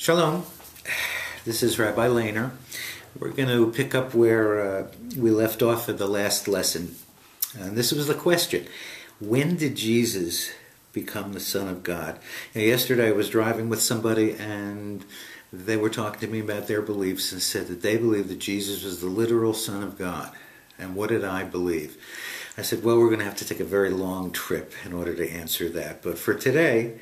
Shalom, this is Rabbi Leynor. We're going to pick up where we left off in the last lesson. And this was the question: when did Jesus become the Son of God? Yesterday I was driving with somebody and they were talking to me about their beliefs and said that they believed that Jesus was the literal Son of God. And what did I believe? I said, well, we're going to have to take a very long trip in order to answer that. But for today,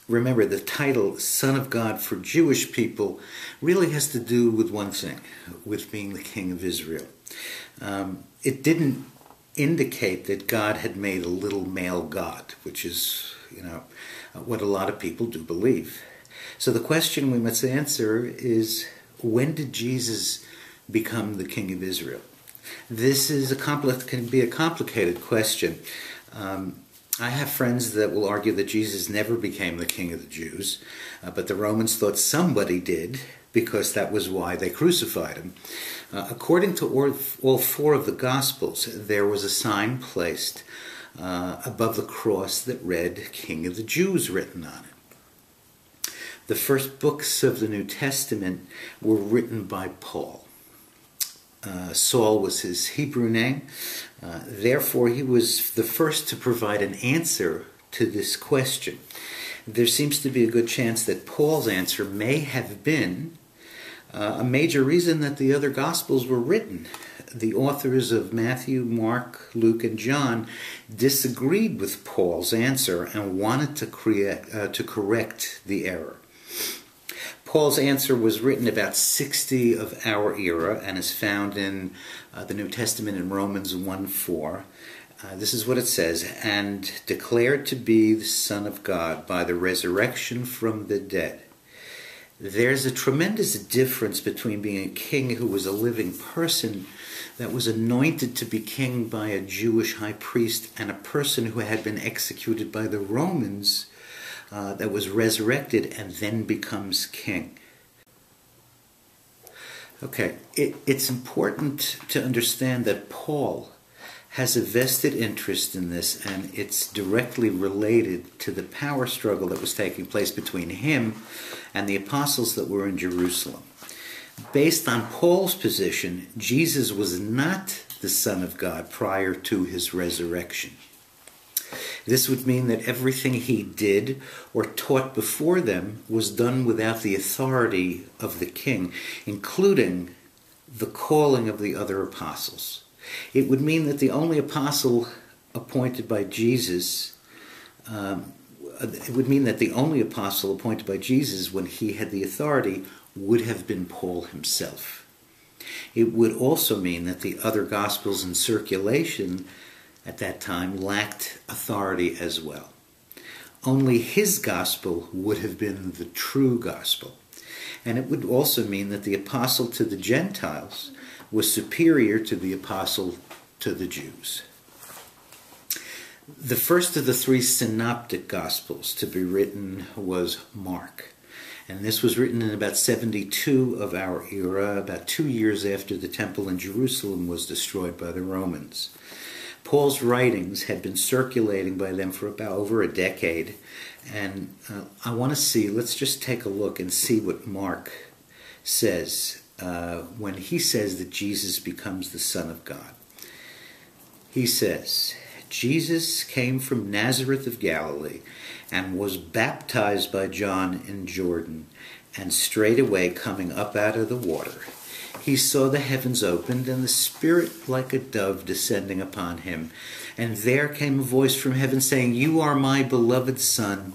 remember, the title Son of God for Jewish people really has to do with one thing, with being the King of Israel. It didn't indicate that God had made a little male God, which is, what a lot of people do believe. So the question we must answer is, when did Jesus become the King of Israel? This is can be a complicated question. I have friends that will argue that Jesus never became the King of the Jews, but the Romans thought somebody did because that was why they crucified him. According to all four of the Gospels, there was a sign placed above the cross that read King of the Jews written on it. The first books of the New Testament were written by Paul. Saul was his Hebrew name. Therefore, he was the first to provide an answer to this question. There seems to be a good chance that Paul's answer may have been a major reason that the other Gospels were written. The authors of Matthew, Mark, Luke, and John disagreed with Paul's answer and wanted to correct the error. Paul's answer was written about 60 of our era and is found in the New Testament in Romans 1:4. This is what it says: "And declared to be the Son of God by the resurrection from the dead." There's a tremendous difference between being a king who was a living person that was anointed to be king by a Jewish high priest and a person who had been executed by the Romans that was resurrected and then becomes king. Okay, it's important to understand that Paul has a vested interest in this, and it's directly related to the power struggle that was taking place between him and the apostles that were in Jerusalem. Based on Paul's position, Jesus was not the Son of God prior to his resurrection. This would mean that everything he did or taught before them was done without the authority of the king, including the calling of the other apostles. It would mean that the only apostle appointed by Jesus, when he had the authority would have been Paul himself. It would also mean that the other Gospels in circulation at that time lacked authority as well. Only his gospel would have been the true gospel. And it would also mean that the apostle to the Gentiles was superior to the apostle to the Jews. The first of the three synoptic gospels to be written was Mark. And this was written in about 72 of our era, about 2 years after the temple in Jerusalem was destroyed by the Romans. Paul's writings had been circulating by them for about over a decade, and let's just take a look and see what Mark says when he says that Jesus becomes the Son of God. He says, "Jesus came from Nazareth of Galilee and was baptized by John in Jordan, and straightway coming up out of the water, he saw the heavens opened and the Spirit like a dove descending upon him. And there came a voice from heaven saying, 'You are my beloved Son,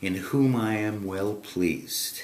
in whom I am well pleased.'